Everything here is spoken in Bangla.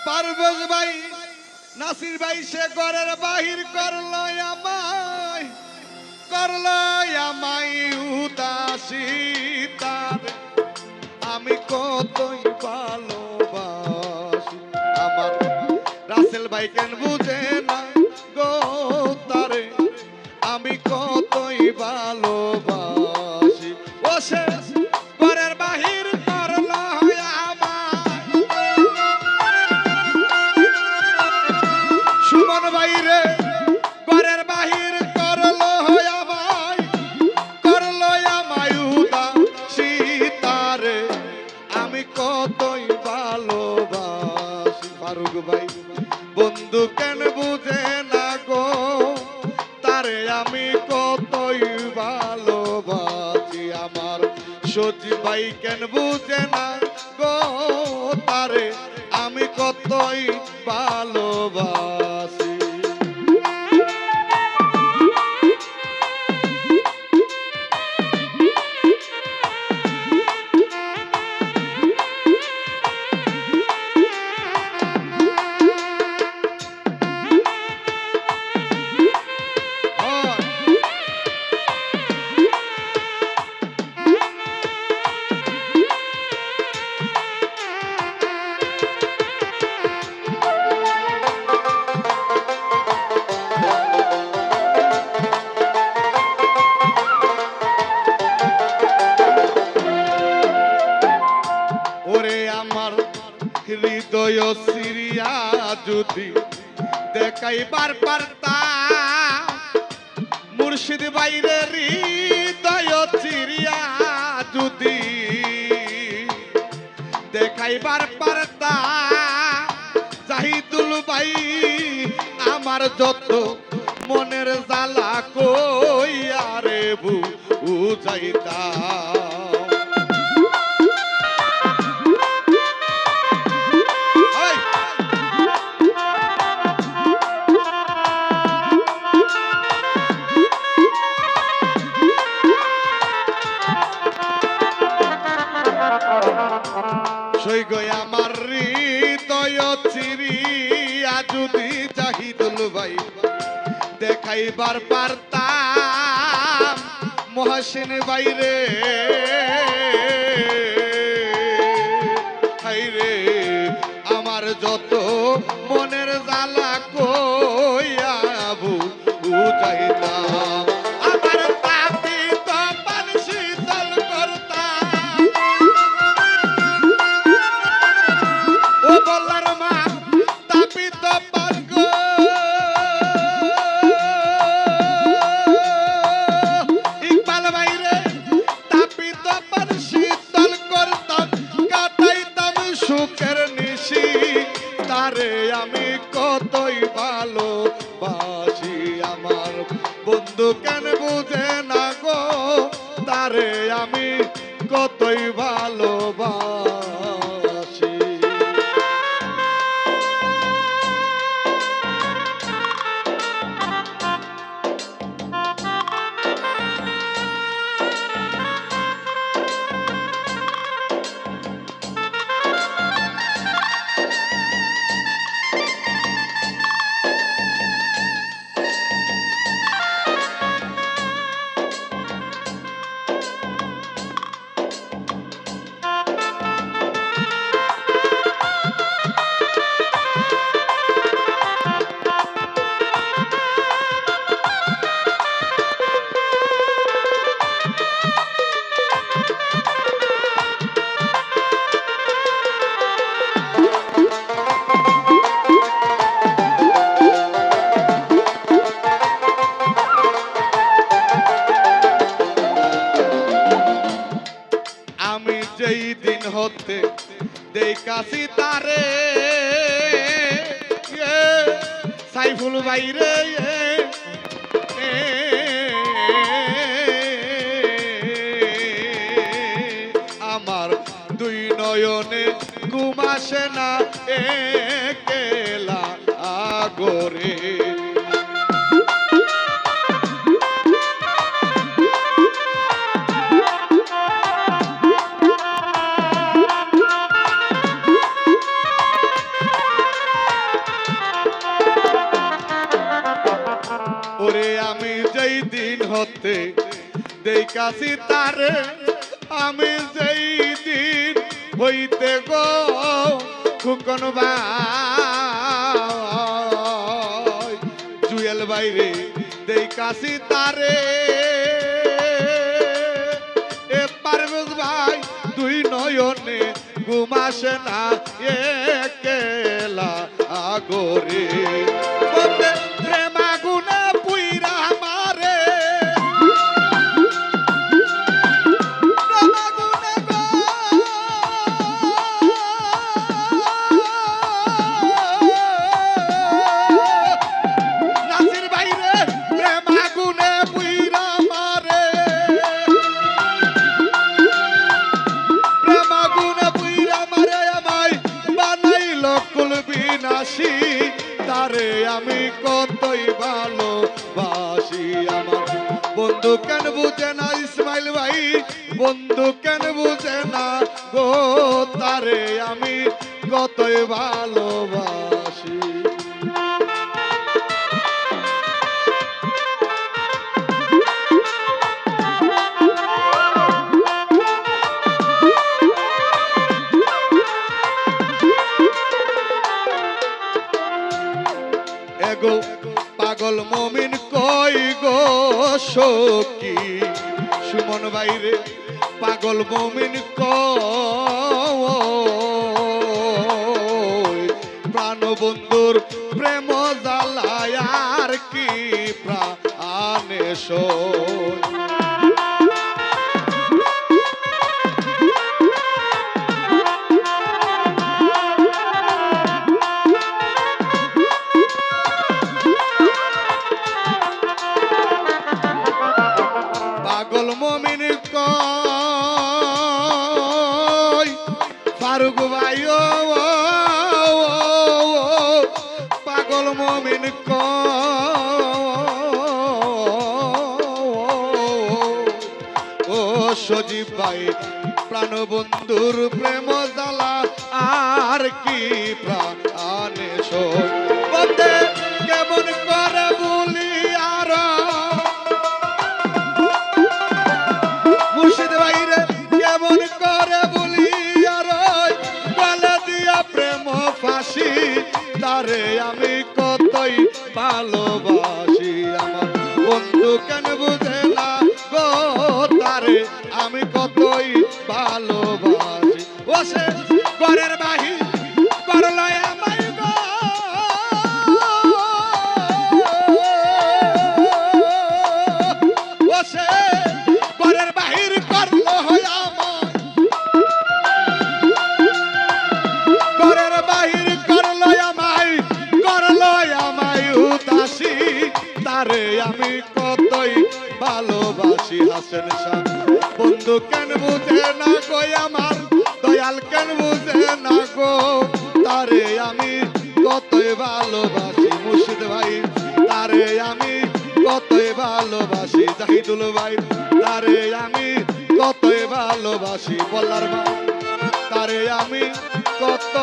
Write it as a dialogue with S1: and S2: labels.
S1: পারভেজ ভাই নাসির ভাই সে ঘরের বাহির করলো আমায় উদাসী তার আমি কতই ভালোবাসি আমার রাসেল ভাই কেন বুঝে না গো তারে আমি কতই ভালোবাসি ও সে ঘরের বাহির করলো আমায় সুমন ভাই রে ঘরের বাহির করলো আমায় উদাসী তারে আমি কতই ভালোবাসি ফারুক ভাই বন্ধু কেন বুঝে না গো তারে আমি কতই ভালোবাসি আমার সজীব ভাই কেন বুঝে না গো তারে আমি কতই ভালোবাসি হৃদয় সিরিয়া যদি দেখাইবার পারতাম মুর্শিদ বাইরে হৃদয় সিরিয়া যদি দেখাইবার পারতাম জাহিদুল ভাই আমার যত মনের জ্বালা কইয়া রে বুঝাইতাম আমার হৃদয় চিরিয়া যদি জাহিদুল ভাই দেখাইবার পারতাম মহসিন বাইরে হাইরে আমার যত মনের জ্বালা কইয়া বুঝাইতাম আমার তাপিত পান শীতল করতাম ও বলার মা তাপিত পান গো ইকবাল বাইরে তাপিত পান শীতল করতাম কাটাইতাম সুখের নিশি তারে আমি কতই ভালোবাসি আমার বন্ধু কেন বুঝে না গো তারে আমি কতই ভালোবাসি যেই দিন হতে দেখাছি তারে সাইফুল বাইরে আমার দুই নয়নে ঘুম আসে না একেলা আগরে হতে দেখাছি তারে আমি যেই দিন হইতে গো খুকন ভাই জুয়েল বাইরে দেখাছি তারে এ পারভেজ ভাই দুই নয়নে ঘুম আসে না একেলা আগরে বলতে প্রেম আগুনে পুইরা মারে প্রেম আগুনে গো নাসির বাইরে প্রেম আগুনে পুইরা মারে প্রেম আগুনে পুইরা মারে আমায় বানাইল কুল বিনাশী তারে আমি কতই ভালোবাসি আমার বন্ধু কেন বুঝে না ইসমাইল ভাই বন্ধু কেন বুঝে না গো তারে আমি কতই ভালোবাসি এগো পাগল মমিন কই গো সখী সুমন বাইরে পাগল মমিন কই প্রাণ বন্ধুর প্রেম জ্বালায় আর কি প্রাণে সই পাগল মমিন কই ফারুক ভাই পাগল মমিন ও সজীব ভাই প্রাণ বন্ধুর প্রেম জ্বালা আর কি প্রাণে সই বলতে কেমন করে বলি আর মুর্শিদ ভাইরে কেমন করে বলি আর গলা দিয়া প্রেম ফাঁসি তারে আমি কতই ভালোবাসি আমার বন্ধু কেন বুঝে না গো তারে আমি কতই ভালোবাসি ও সে ঘরের বাহির করল আমায় গো ও সে ঘরের বাহির করলো আমার ঘরের বাহির করলো আমায় উদাসী তারে আমি কতই ভালোবাসি হাসেন শাহ বন্ধু কেন বুঝে না গো আমার দয়াল কেন বুঝে না গো তারে আমি কতই ভালোবাসি মুর্শিদ ভাই তারে আমি কতই ভালোবাসি জাহিদুল ভাই তারে আমি কতই ভালোবাসি বল্লার ভাই তারে আমি কত